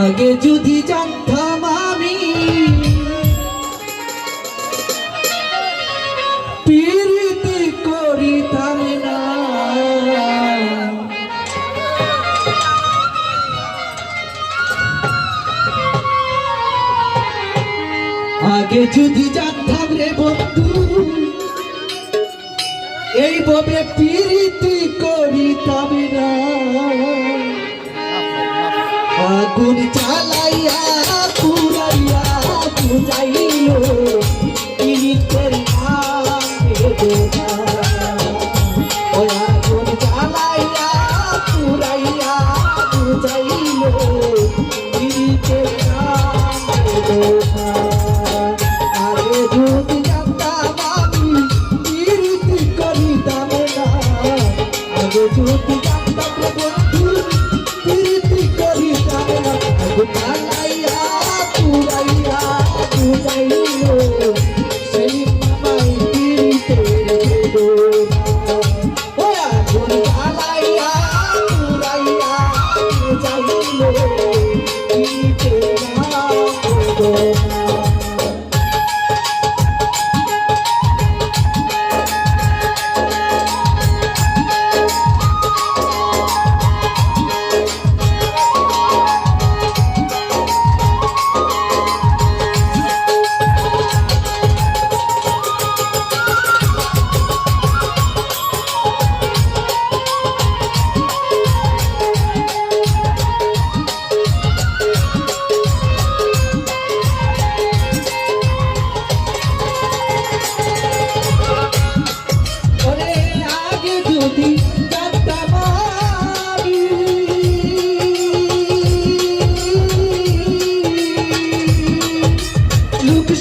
আগে যদি জানতাম আমি প্রীতি করিতাম না, আগে যদি জানতাম রে বন্ধু এইভাবে প্রীতি করিতাম না। আগুন জ্বালাইয়া পুরাইয়া বুঝাইলো প্রীতের নাম বেদনা। ওই আগুন জ্বালাইয়া পুরাইয়া বুঝাইলো প্রীতের নাম বেদনা। আগে যদি জানতাম আমি প্রীতি করিতাম না, আগে যদি জানতাম বন্ধু প্রীতি করিতাম না। আগুন জ্বালাইয়া পুরাইয়া বুঝাইলো সেই নামাই প্রীতের বেদনা। ও আগুন জ্বালাইয়া পুরাইয়া বুঝাইলো প্রীতের নাম বেদনা।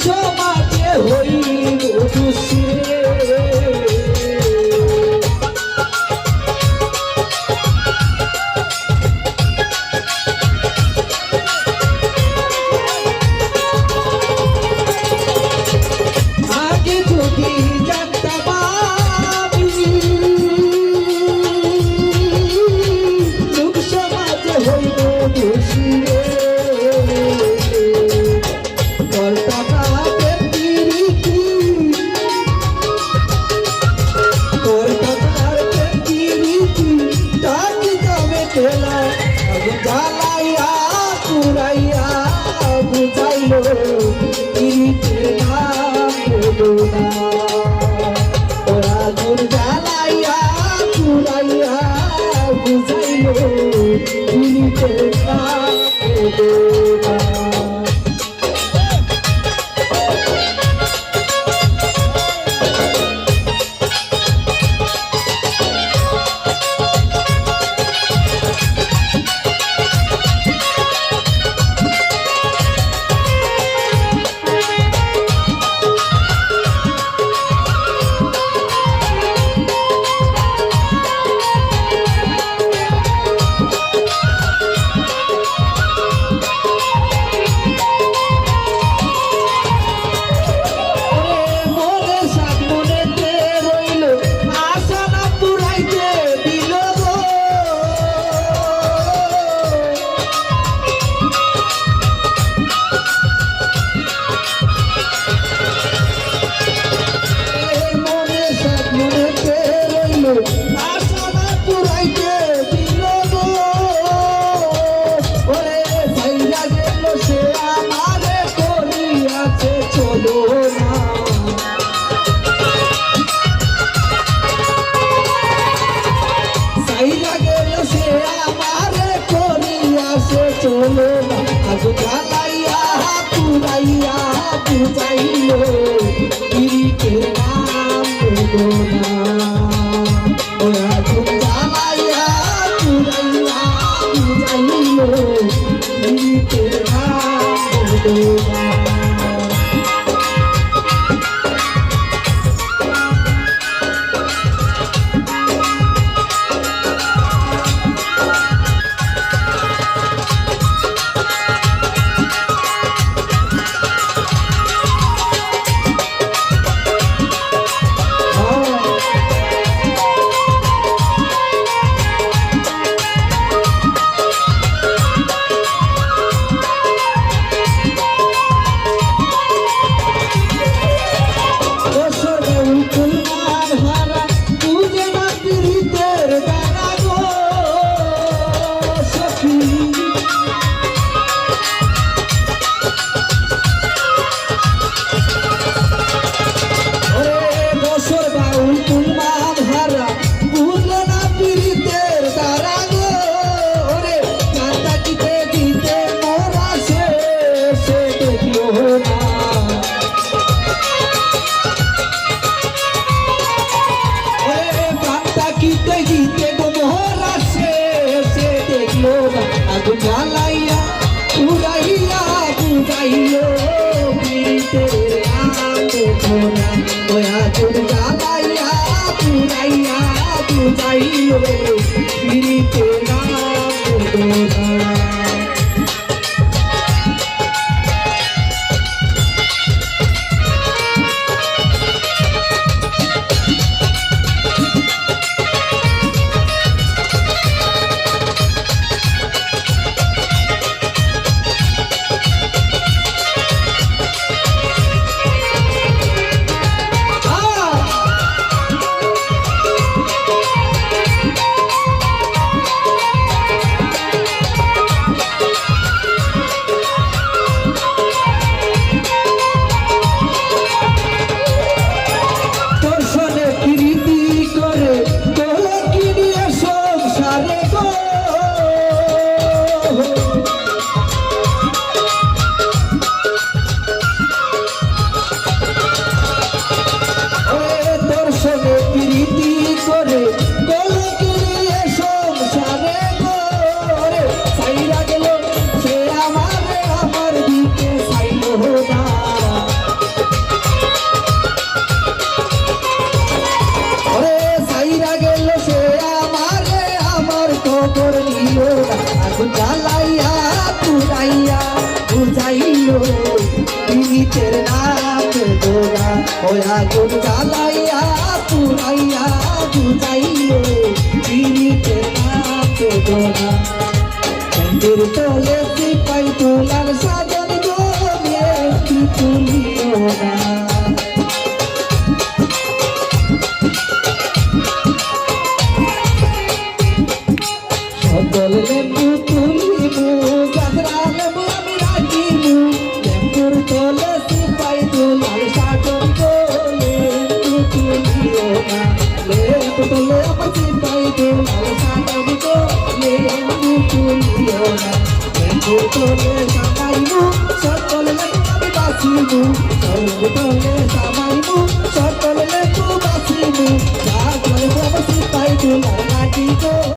সমাজে হইল খুশি আগে যদি জানতাম আমি লোক সমাজে হইল খুশি জ্বালাইয়া পুরাইয়া বুঝাইলো প্রীতের নাম বেদনা। ওরা আগুন জ্বালাইয়া পুরাইয়া বুঝাইলো প্রীতের নাম বেদনা। চলো না আগুন জ্বালাইয়া পুরাইয়া বুঝাইলো প্রীতের নাম বেদনা। ও আগুন জ্বালাইয়া পুরাইয়া বুঝাইলো প্রীতের নাম বেদনা। বুঝাইলো পিরিতে নাম গোনা আগুন জ্বালাইয়া পুরাইয়া বুঝাইলো পিরিতের নাম গোনা ওই আগুন জ্বালাইয়া পুরাইয়া বুঝাইলো পিরিতের নাম গোনা চন্দ্রের তলে সিপাই তোলার সাধন গোলে তুলিও না সকল লেম্বু তুলিবু গাছরা লেম্বু আমি রাখিবু লেম্বুর তলে সিপাই তোলার সাধন গোলে তুলিও না লেম্বু তলে আমার সিপাই তোলার সাধন গোলে তুলিও না লেম্বু তলে সামাইবু সকল লেম্বু আমি বাঁচিবু লেম্বু তলে সামাইবু সকল লেম্বু বাঁচিবু গাছ লেম্বু আমার সিপাই তোলার রাখিবু